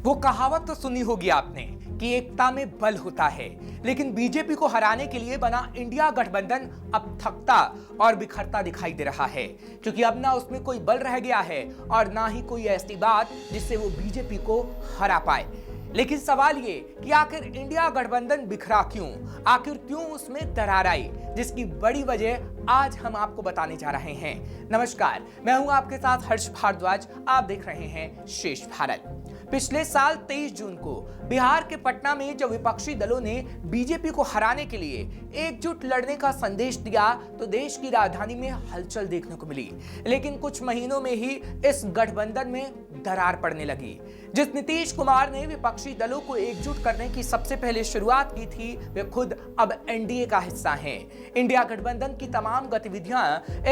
वो कहावत तो सुनी होगी आपने कि एकता में बल होता है, लेकिन बीजेपी को हराने के लिए बना इंडिया गठबंधन अब थकता और बिखरता दिखाई दे रहा है, क्योंकि अब ना उसमें कोई बल रह गया है और ना ही कोई ऐसी बात जिससे वो बीजेपी को हरा पाए। लेकिन सवाल ये कि आखिर इंडिया गठबंधन बिखरा क्यों, आखिर क्यों उसमें दरार आई, जिसकी बड़ी वजह आज हम आपको बताने जा रहे हैं। नमस्कार, मैं हूं आपके साथ हर्ष भारद्वाज। आप देख रहे हैं शेष भारत। पिछले साल 23 जून को बिहार के पटना में जब विपक्षी दलों ने बीजेपी को हराने के लिए एकजुट लड़ने का संदेश दिया तो देश की राजधानी में हलचल देखने को मिली। लेकिन कुछ महीनों में ही इस गठबंधन में दरार पड़ने लगी। जिस नीतीश कुमार ने विपक्षी दलों को एकजुट करने की सबसे पहले शुरुआत की थी, वे खुद अब एनडीए का हिस्सा हैं। इंडिया गठबंधन की तमाम गतिविधियां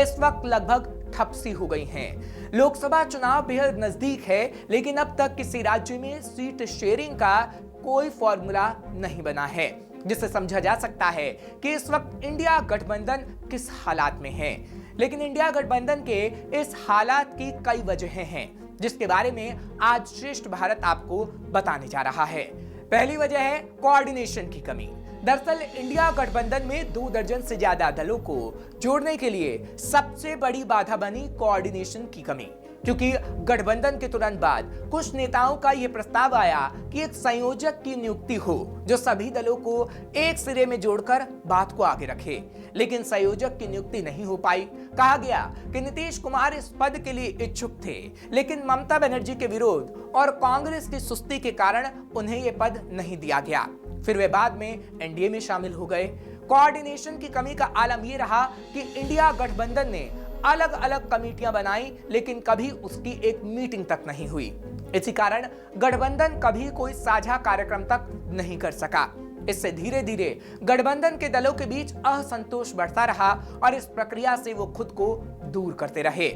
इस वक्त लगभग ठप सी हो गई हैं। लोकसभा चुनाव बेहद नजदीक है, लेकिन अब तक किसी राज्य में सीट शेयरिंग का कोई फॉर्मूला नहीं बना है जिससे समझा जा सकता है कि इस वक्त इंडिया गठबंधन किस हालात में है। लेकिन इंडिया गठबंधन के इस हालात की कई वजहें हैं, जिसके बारे में आज श्रेष्ठ भारत आपको बताने जा रहा है। पहली वजह है कोऑर्डिनेशन की कमी। दरअसल इंडिया गठबंधन में 2 दर्जन से ज्यादा दलों को जोड़ने के लिए सबसे बड़ी बाधा बनी कोऑर्डिनेशन की कमी, क्योंकि गठबंधन के तुरंत बाद कुछ नेताओं का यह प्रस्ताव आया कि एक संयोजक की नियुक्ति हो जो सभी दलों को एक सिरे में जोड़कर बात को आगे रखे। लेकिन संयोजक की नियुक्ति नहीं हो पाई। कहा गया कि नीतीश कुमार इस पद के लिए इच्छुक थे, लेकिन ममता बनर्जी के विरोध और कांग्रेस की सुस्ती के कारण उन्हें यह पद नहीं दिया गया। फिर वे बाद में एनडीए में शामिल हो गए। कोऑर्डिनेशन की कमी का आलम यह रहा कि इंडिया गठबंधन ने अलग अलग कमेटियां बनाई, लेकिन कभी उसकी एक मीटिंग तक नहीं हुई। इसी कारण गठबंधन कभी कोई साझा कार्यक्रम तक नहीं कर सका। इससे धीरे धीरे गठबंधन के दलों के बीच असंतोष बढ़ता रहा और इस प्रक्रिया से वो खुद को दूर करते रहे।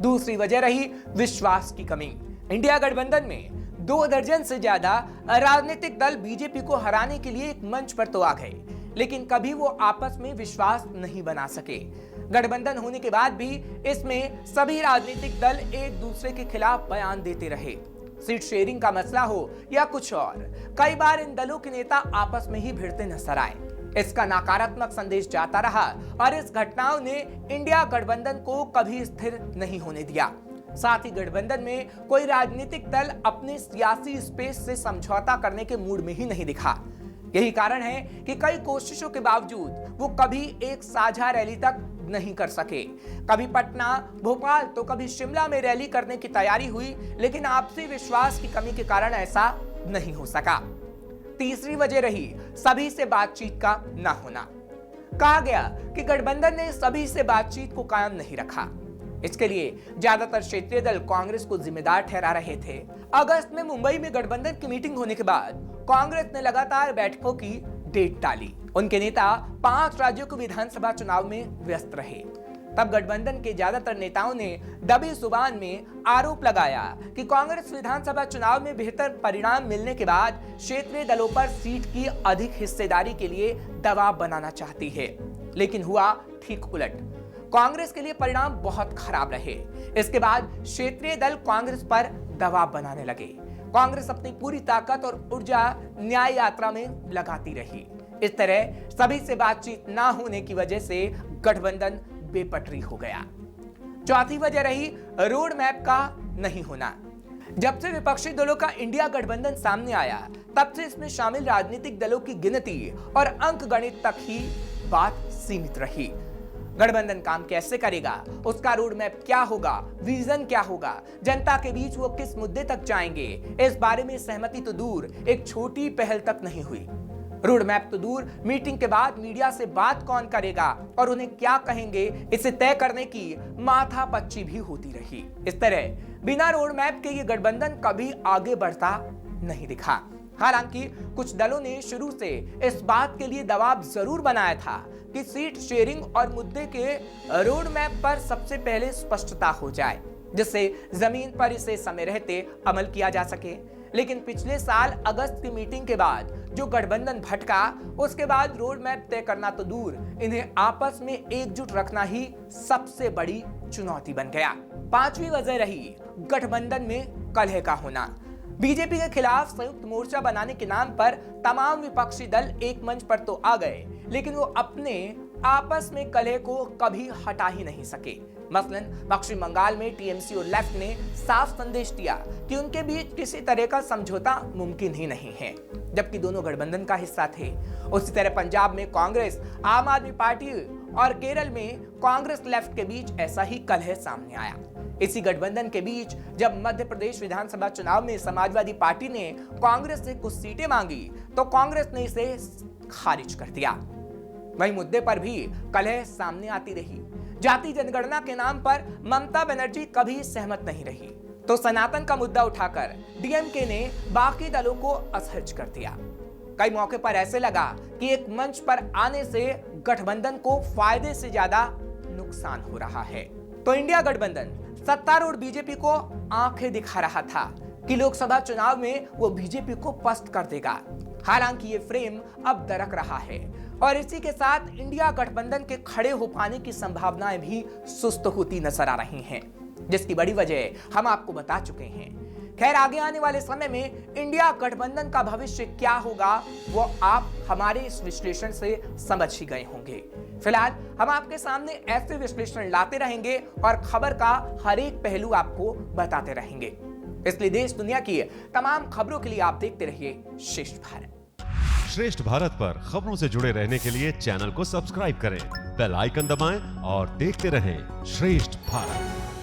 दूसरी वजह रही विश्वास की कमी। इंडिया गठबंधन में 2 दर्जन से ज्यादा राजनीतिक दल बीजेपी को हराने के लिए एक मंच पर तो आ गए, लेकिन कभी वो आपस में विश्वास नहीं बना सके। गठबंधन होने के बाद भी इसमें सभी राजनीतिक दल एक दूसरे के खिलाफ बयान देते रहे। सीट शेयरिंग का मसला हो या कुछ और, कई बार इन दलों के नेता आपस में ही भिड़ते नजर आए। इसका नकारात्मक संदेश जाता रहा और इस घटनाओं ने इंडिया गठबंधन को कभी स्थिर नहीं होने दिया। साथ ही गठबंधन में कोई राजनीतिक दल अपने सियासी स्पेस से समझौता करने के मूड में ही नहीं दिखा। यही कारण है कि कई कोशिशों के बावजूद वो कभी एक साझा रैली तक नहीं कर सके। कभी पटना, भोपाल तो कभी शिमला में रैली करने की तैयारी हुई, लेकिन आपसी विश्वास की कमी के कारण ऐसा नहीं हो सका। तीसरी वजह रही सभी से बातचीत का ना होना। कहा गया कि गठबंधन ने सभी से बातचीत को कायम नहीं रखा। इसके लिए ज्यादातर क्षेत्रीय दल कांग्रेस को जिम्मेदार ठहरा रहे थे। अगस्त में मुंबई में गठबंधन की मीटिंग होने के बाद कांग्रेस ने लगातार बैठकों की डेट टाली। उनके नेता 5 राज्यों के विधानसभा चुनाव में व्यस्त रहे। तब गठबंधन के ज्यादातर नेताओं ने दबी जुबान में आरोप लगाया कि कांग्रेस विधानसभा चुनाव में बेहतर परिणाम मिलने के बाद क्षेत्रीय दलों पर सीट की अधिक हिस्सेदारी के लिए दबाव बनाना चाहती है। लेकिन हुआ ठीक उलट। कांग्रेस के लिए परिणाम बहुत खराब रहे। इसके बाद क्षेत्रीय दल कांग्रेस पर दबाव बनाने लगे। कांग्रेस अपनी पूरी ताकत और ऊर्जा न्याय यात्रा में लगाती रही। इस तरह सभी से बातचीत ना होने की वजह से गठबंधन बेपटरी हो गया। चौथी वजह रही रोड मैप का नहीं होना। जब से विपक्षी दलों का इंडिया गठबंधन सामने आया, तब से इसमें शामिल राजनीतिक दलों की गिनती और अंक गणित तक ही बात सीमित रही। गठबंधन काम कैसे करेगा, उसका रोड मैप क्या होगा, विजन क्या होगा, जनता के बीच वो किस मुद्दे तक जाएंगे, इस बारे में सहमति तो दूर, एक छोटी पहल तक नहीं हुई। रोड मैप तो दूर, मीटिंग के बाद मीडिया से बात कौन करेगा और उन्हें क्या कहेंगे, इसे तय करने की माथापच्ची भी होती रही। इस तरह बिना रोड मैप के ये गठबंधन कभी आगे बढ़ता नहीं दिखा। हालांकि कुछ दलों ने शुरू से इस बात के लिए दबाव जरूर बनाया था कि सीट शेयरिंग और मुद्दे के रोड मैप पर सबसे पहले स्पष्टता हो जाए, जिससे जमीन पर इसे समय रहते अमल किया जा सके। लेकिन पिछले साल अगस्त की मीटिंग के बाद जो गठबंधन भटका, उसके बाद रोड मैप तय करना तो दूर, इन्हें आपस में एकजुट रखना ही सबसे बड़ी चुनौती बन गया। 5वीं वजह रही गठबंधन में कलह का होना। बीजेपी के खिलाफ संयुक्त मोर्चा बनाने के नाम पर तमाम विपक्षी दल एक मंच पर तो आ गए, लेकिन वो अपने आपस में कलह को कभी हटा ही नहीं सके। मसलन पश्चिम बंगाल में टीएमसी और लेफ्ट ने साफ संदेश दिया कि उनके बीच किसी तरह का समझौता मुमकिन ही नहीं है, जबकि दोनों गठबंधन का हिस्सा थे। उसी तरह पंजाब में कांग्रेस, आम आदमी पार्टी और केरल में कांग्रेस लेफ्ट के बीच ऐसा ही कलह सामने आया। इसी गठबंधन के बीच जब मध्य प्रदेश विधानसभा चुनाव में समाजवादी पार्टी ने कांग्रेस से कुछ सीटें मांगी तो कांग्रेस ने इसे खारिज कर दिया। वही मुद्दे पर भी कलह सामने आती रही। जाति जनगणना के नाम पर ममता बनर्जी कभी सहमत नहीं रही, तो सनातन का मुद्दा उठाकर डीएमके ने बाकी दलों को असहज कर दिया। कई मौके पर ऐसे लगा कि एक मंच पर आने से गठबंधन को फायदे से ज्यादा नुकसान हो रहा है। तो इंडिया गठबंधन सत्तारूढ़ बीजेपी को आंखें दिखा रहा था कि लोकसभा चुनाव में वो बीजेपी को पस्त कर देगा। हालांकि ये फ्रेम अब दरक रहा है और इसी के साथ इंडिया गठबंधन के खड़े हो पाने की संभावनाएं भी सुस्त होती नजर आ रही हैं, जिसकी बड़ी वजह हम आपको बता चुके हैं। खैर, आगे आने वाले समय में इंडिया गठबंधन का भविष्य क्या होगा वो आप हमारे इस विश्लेषण से समझ ही गए होंगे। फिलहाल हम आपके सामने ऐसे विश्लेषण लाते रहेंगे और खबर का हर एक पहलू आपको बताते रहेंगे। इसलिए देश दुनिया की तमाम खबरों के लिए आप देखते रहिए श्रेष्ठ भारत। श्रेष्ठ भारत पर खबरों से जुड़े रहने के लिए चैनल को सब्सक्राइब करें, बेल आइकन दबाएं और देखते रहें श्रेष्ठ भारत।